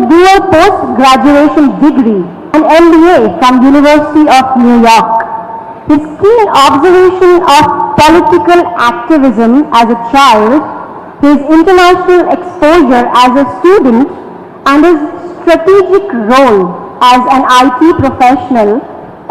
dual post-graduation degree, an MBA from University of New York. His keen observation of political activism as a child, his international exposure as a student, and his strategic role as an IT professional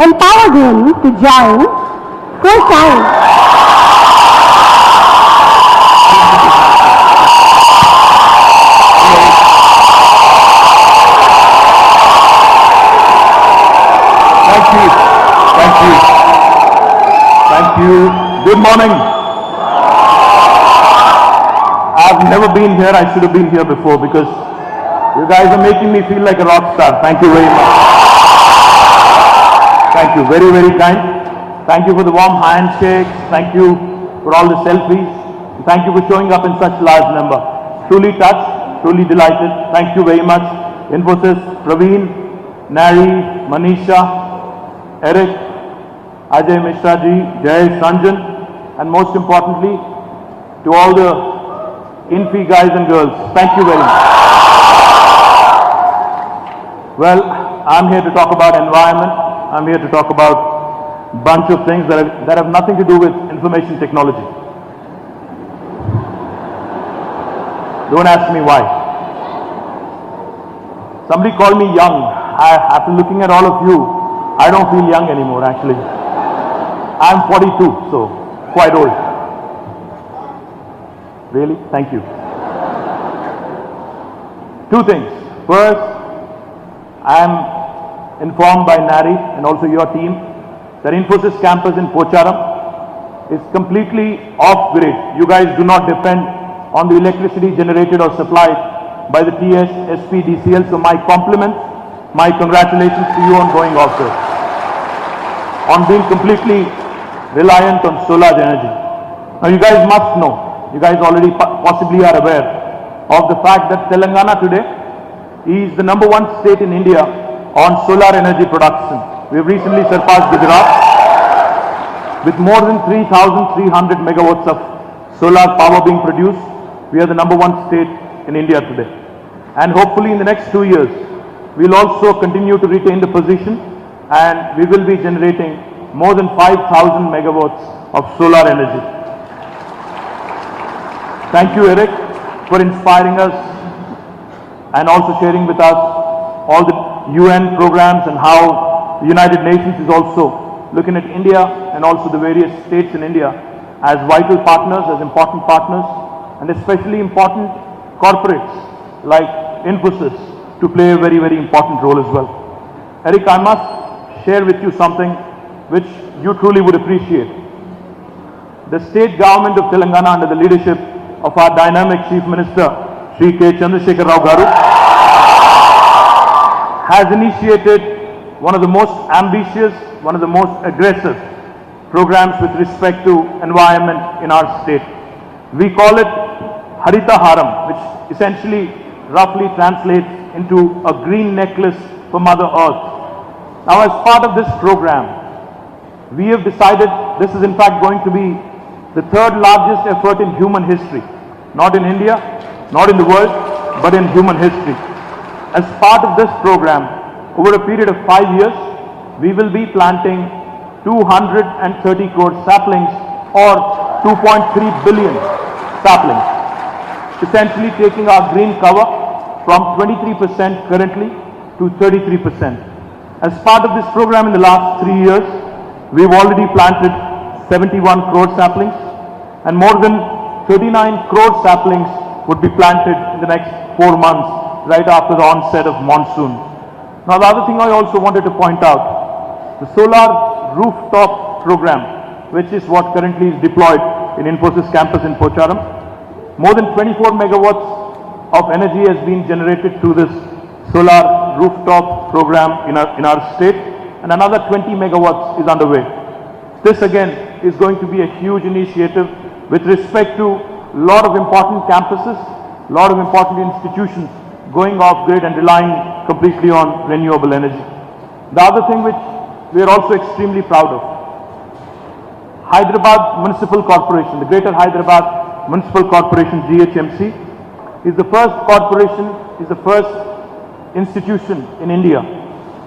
empowered him to join full-time. Thank you. Good morning. I've never been here. I should have been here before because you guys are making me feel like a rock star. Thank you very much. Thank you. Very, very kind. Thank you for the warm handshakes. Thank you for all the selfies. Thank you for showing up in such large number. Truly touched, truly delighted. Thank you very much. Infosys, Praveen, Nari, Manisha, Eric, Ajay Mishra ji, Jay Sanjan, and most importantly, to all the Infi guys and girls, thank you very much. Well, I'm here to talk about environment. I'm here to talk about a bunch of things that have nothing to do with information technology. Don't ask me why. Somebody called me young. After looking at all of you, I don't feel young anymore, actually. I'm 42, so quite old. Really? Thank you. Two things. First, I'm informed by Nari and also your team that Infosys campus in Pocharam is completely off-grid. You guys do not depend on the electricity generated or supplied by the TS, SPDCL. So my compliments, my congratulations to you on going off-grid, on being completely reliant on solar energy. Now you guys must know, you guys already possibly are aware of the fact that Telangana today is the #1 state in India on solar energy production. We have recently surpassed Gujarat with more than 3,300 megawatts of solar power being produced. We are the #1 state in India today. And hopefully in the next 2 years, we'll also continue to retain the position and we will be generating more than 5,000 megawatts of solar energy. Thank you, Eric, for inspiring us and also sharing with us all the UN programs and how the United Nations is also looking at India and also the various states in India as vital partners, as important partners, and especially important corporates like Infosys to play a very, very important role as well. Eric, I must share with you something which you truly would appreciate. The state government of Telangana under the leadership of our dynamic Chief Minister, Shri K. Chandrasekhar Rao Garu, has initiated one of the most ambitious, one of the most aggressive programs with respect to environment in our state. We call it Harita Haram, which essentially roughly translates into a green necklace for Mother Earth. Now, as part of this program, we have decided this is in fact going to be the third largest effort in human history, not in India, not in the world, but in human history. As part of this program, over a period of 5 years, we will be planting 230 crore saplings or 2.3 billion saplings, essentially taking our green cover from 23% currently to 33%. As part of this program in the last 3 years, we've already planted 71 crore saplings and more than 39 crore saplings would be planted in the next 4 months right after the onset of monsoon. Now the other thing I also wanted to point out, the solar rooftop program, which is what currently is deployed in Infosys campus in Pocharam. More than 24 megawatts of energy has been generated through this solar rooftop program in our state, and another 20 megawatts is underway. This again is going to be a huge initiative with respect to a lot of important campuses, a lot of important institutions going off grid and relying completely on renewable energy. The other thing which we are also extremely proud of, Hyderabad Municipal Corporation, the Greater Hyderabad Municipal Corporation GHMC, is the first corporation, is the first institution in India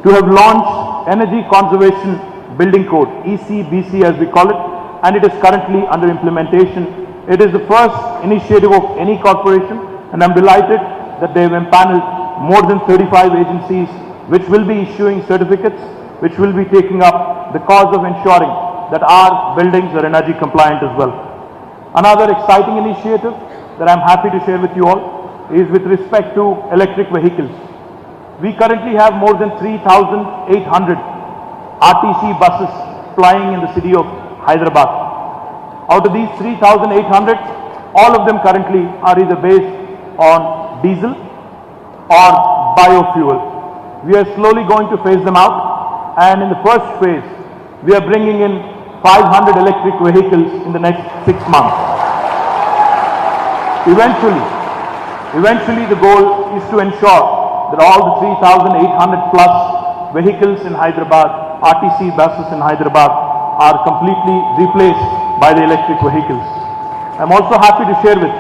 to have launched Energy Conservation Building Code, ECBC as we call it, and it is currently under implementation. It is the first initiative of any corporation, and I'm delighted that they have empaneled more than 35 agencies which will be issuing certificates, which will be taking up the cause of ensuring that our buildings are energy compliant as well. Another exciting initiative that I'm happy to share with you all is with respect to electric vehicles. We currently have more than 3,800 RTC buses flying in the city of Hyderabad. Out of these 3,800, all of them currently are either based on diesel or biofuel. We are slowly going to phase them out, and in the first phase, we are bringing in 500 electric vehicles in the next 6 months. Eventually the goal is to ensure that all the 3,800 plus vehicles in Hyderabad, RTC buses in Hyderabad, are completely replaced by the electric vehicles. I'm also happy to share with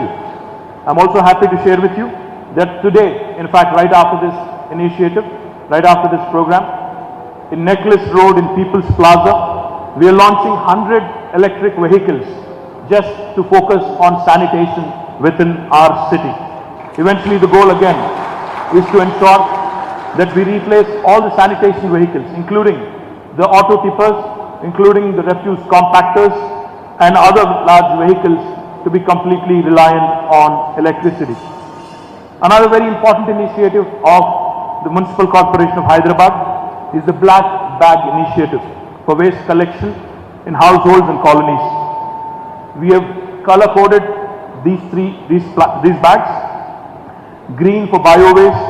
you that today, in fact right after this initiative, right after this program, in Necklace Road in People's Plaza, we are launching 100 electric vehicles just to focus on sanitation within our city. Eventually the goal again is to ensure that we replace all the sanitation vehicles, including the auto tippers, including the refuse compactors and other large vehicles, to be completely reliant on electricity. Another very important initiative of the Municipal Corporation of Hyderabad is the Black Bag Initiative for waste collection in households and colonies. We have color-coded these bags: green for bio-waste,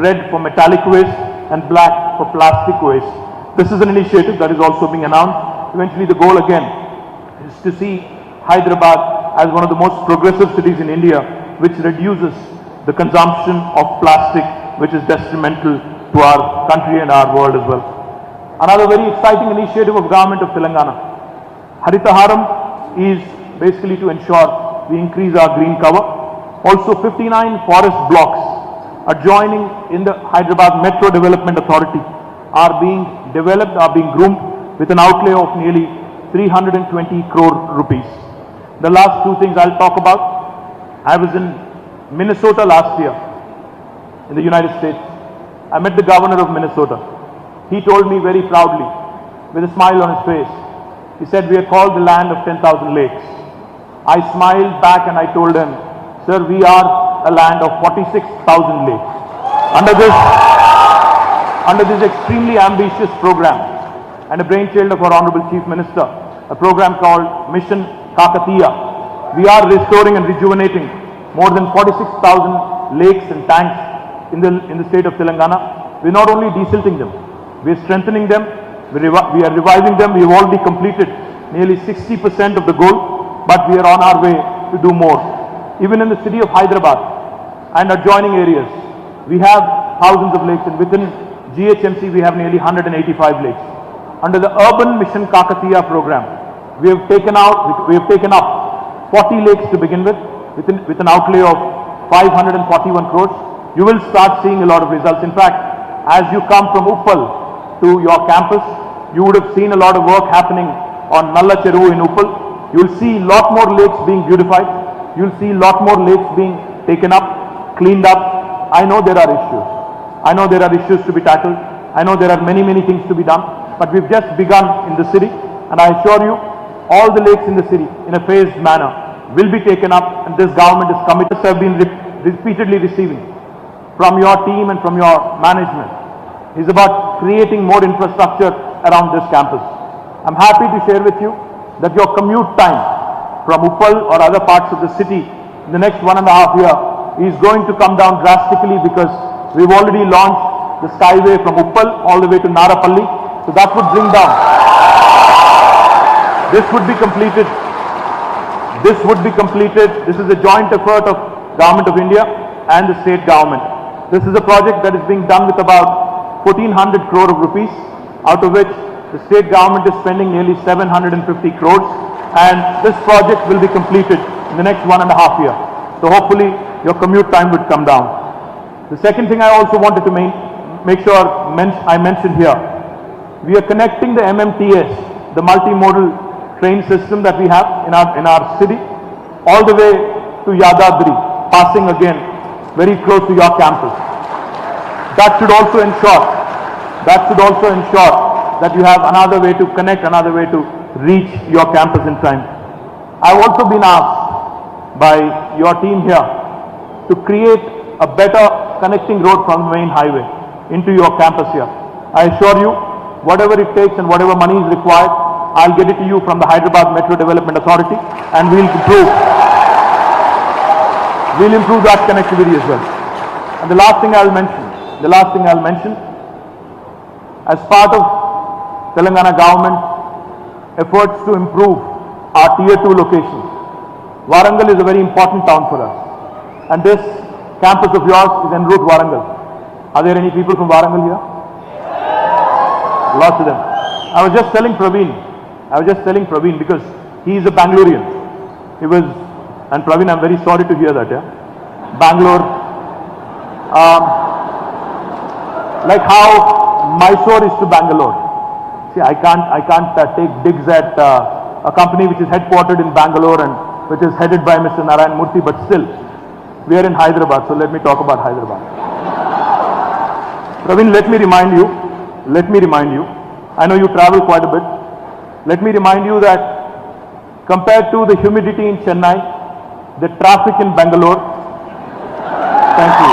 red for metallic waste, and black for plastic waste. This is an initiative that is also being announced. Eventually the goal again is to see Hyderabad as one of the most progressive cities in India, which reduces the consumption of plastic, which is detrimental to our country and our world as well. Another very exciting initiative of Government of Telangana, Haritha Haram, is basically to ensure we increase our green cover. Also 59 forest blocks adjoining in the Hyderabad Metro Development Authority are being developed, are being groomed with an outlay of nearly 320 crore rupees. The last two things I'll talk about. I was in Minnesota last year in the United States. I met the governor of Minnesota. He told me very proudly, with a smile on his face, he said, "We are called the land of 10,000 lakes." I smiled back and I told him, "Sir, we are a land of 46,000 lakes." Under this extremely ambitious program and a brainchild of our Honorable Chief Minister, a program called Mission Kakatiya, we are restoring and rejuvenating more than 46,000 lakes and tanks in the state of Telangana. We are not only desilting them, we are strengthening them, we are reviving them. We have already completed nearly 60% of the goal, but we are on our way to do more. Even in the city of Hyderabad and adjoining areas, we have thousands of lakes, and within GHMC we have nearly 185 lakes. Under the Urban Mission Kakatiya program, we have taken up 40 lakes to begin with an outlay of 541 crores. You will start seeing a lot of results. In fact, as you come from Uppal to your campus, you would have seen a lot of work happening on Nalla Cheruvu in Uppal. You will see a lot more lakes being beautified. You will see a lot more lakes being taken up, cleaned up. I know there are issues. I know there are issues to be tackled. I know there are many, many things to be done. But we've just begun in the city, and I assure you, all the lakes in the city, in a phased manner, will be taken up, and this government is committed. Have been repeatedly receiving from your team and from your management is about creating more infrastructure around this campus. I'm happy to share with you that your commute time from Uppal or other parts of the city in the next 1.5 years is going to come down drastically, because we've already launched the Skyway from Uppal all the way to Narapalli. So that would bring down. This would be completed. This is a joint effort of Government of India and the state government. This is a project that is being done with about 1,400 crore of rupees, out of which the state government is spending nearly 750 crores, and this project will be completed in the next 1.5 years. So hopefully your commute time would come down. The second thing I also wanted to make sure I mentioned here, we are connecting the MMTS, the multimodal train system that we have in our city, all the way to Yadadri, passing again very close to your campus. That should also ensure that you have another way to connect, another way to reach your campus in time. I've also been asked by your team here to create a better connecting road from the main highway into your campus here. I assure you, whatever it takes and whatever money is required, I'll get it to you from the Hyderabad Metro Development Authority, and we'll improve that connectivity as well. And the last thing I'll mention, as part of Telangana government efforts to improve our tier 2 locations, Warangal is a very important town for us. And this campus of yours is en route Warangal. Are there any people from Warangal here? Lots of them. I was just telling Praveen because he is a Bangalorean. And Praveen, I'm very sorry to hear that, yeah? Bangalore, like how Mysore is to Bangalore. See, I can't take digs at a company which is headquartered in Bangalore and which is headed by Mr. Narayan Murthy, but still, we are in Hyderabad, so let me talk about Hyderabad. Praveen, let me remind you, I know you travel quite a bit. Let me remind you that compared to the humidity in Chennai, the traffic in Bangalore, thank you.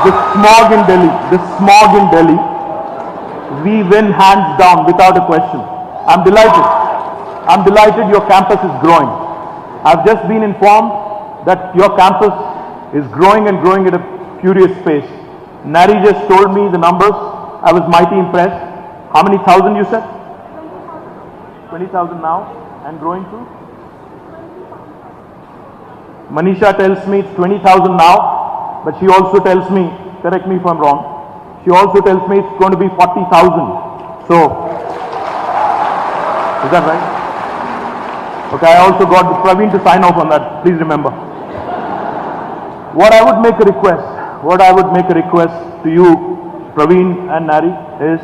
The smog in Delhi, we win hands down without a question. I'm delighted your campus is growing. I've just been informed that your campus is growing and growing at a furious pace. Nari just told me the numbers. I was mighty impressed. How many thousand you said? 20,000 now and growing to? Manisha tells me it's 20,000 now, but she also tells me, correct me if I'm wrong, she also tells me it's going to be 40,000. So, is that right? Okay, I also got Praveen to sign off on that, please remember. What I would make a request to you, Praveen and Nari, is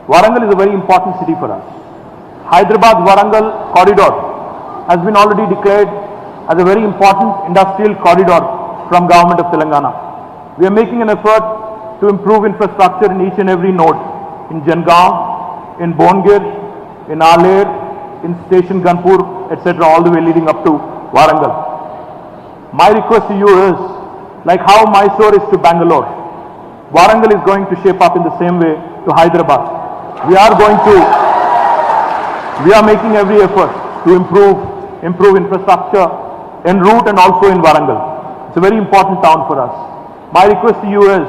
Warangal is a very important city for us. Hyderabad-Warangal corridor has been already declared as a very important industrial corridor from Government of Telangana. We are making an effort to improve infrastructure in each and every node, in Jangaon, in Bongir, in Aler, in Station Ganpur, etc., all the way leading up to Warangal. My request to you is, like how Mysore is to Bangalore, Warangal is going to shape up in the same way to Hyderabad. We are making every effort to improve infrastructure en route and also in Warangal. It's a very important town for us. My request to you is,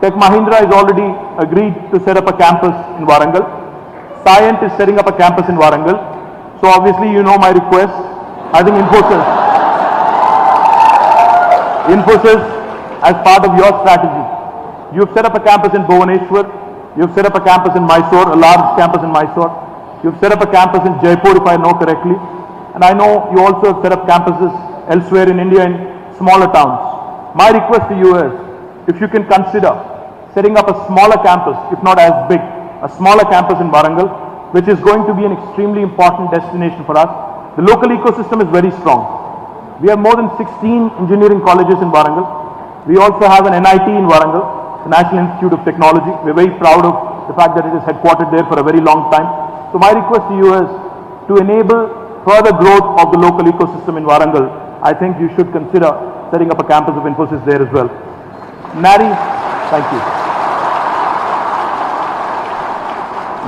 Tech Mahindra has already agreed to set up a campus in Warangal. Cyient is setting up a campus in Warangal. So obviously you know my request. I think Infosys as part of your strategy. You've set up a campus in Bhubaneswar. You've set up a campus in Mysore, a large campus in Mysore. You've set up a campus in Jaipur, if I know correctly. And I know you also have set up campuses elsewhere in India in smaller towns. My request to you is, if you can consider setting up a smaller campus, if not as big, a smaller campus in Warangal, which is going to be an extremely important destination for us. The local ecosystem is very strong. We have more than 16 engineering colleges in Warangal. We also have an NIT in Warangal, the National Institute of Technology. We're very proud of the fact that it is headquartered there for a very long time. So my request to you is to enable further growth of the local ecosystem in Warangal. I think you should consider setting up a campus of Infosys there as well. Nari, thank you.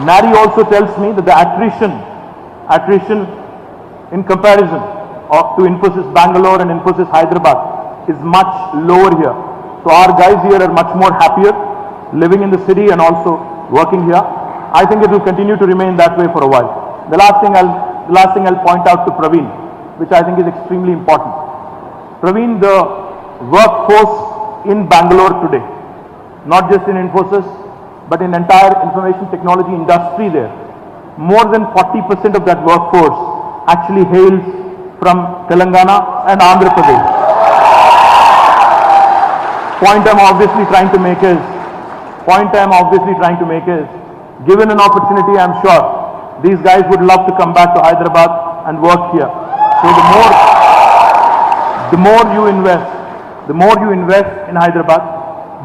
Nari also tells me that the attrition in comparison to Infosys Bangalore and Infosys Hyderabad is much lower here. So our guys here are much more happier living in the city and also working here. I think it will continue to remain that way for a while. The last thing I'll point out to Praveen, which I think is extremely important. Praveen, the workforce in Bangalore today, not just in Infosys, but in entire information technology industry there, more than 40% of that workforce actually hails from Telangana and Andhra Pradesh. Point I'm obviously trying to make is, given an opportunity, I'm sure these guys would love to come back to Hyderabad and work here. So the more you invest in Hyderabad,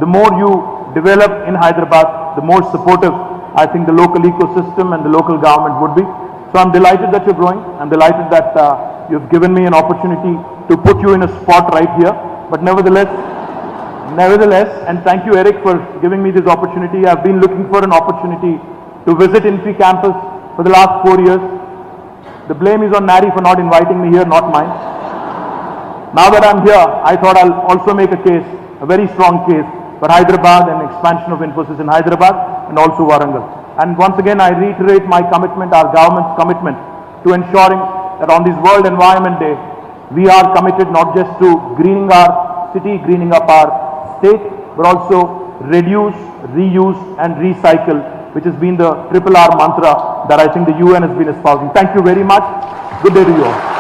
the more you develop in Hyderabad, the more supportive I think the local ecosystem and the local government would be. So I'm delighted that you're growing. I'm delighted that you've given me an opportunity to put you in a spot right here. But nevertheless, and thank you, Eric, for giving me this opportunity. I've been looking for an opportunity to visit INFI campus for the last 4 years. The blame is on Nari for not inviting me here, not mine. Now that I'm here, I thought I'll also make a case, a very strong case, for Hyderabad and expansion of Infosys in Hyderabad and also Warangal. And once again, I reiterate my commitment, our government's commitment, to ensuring that on this World Environment Day, we are committed not just to greening our city, greening up our state, but also reduce, reuse and recycle, which has been the triple R mantra that I think the UN has been espousing. Thank you very much. Good day to you all.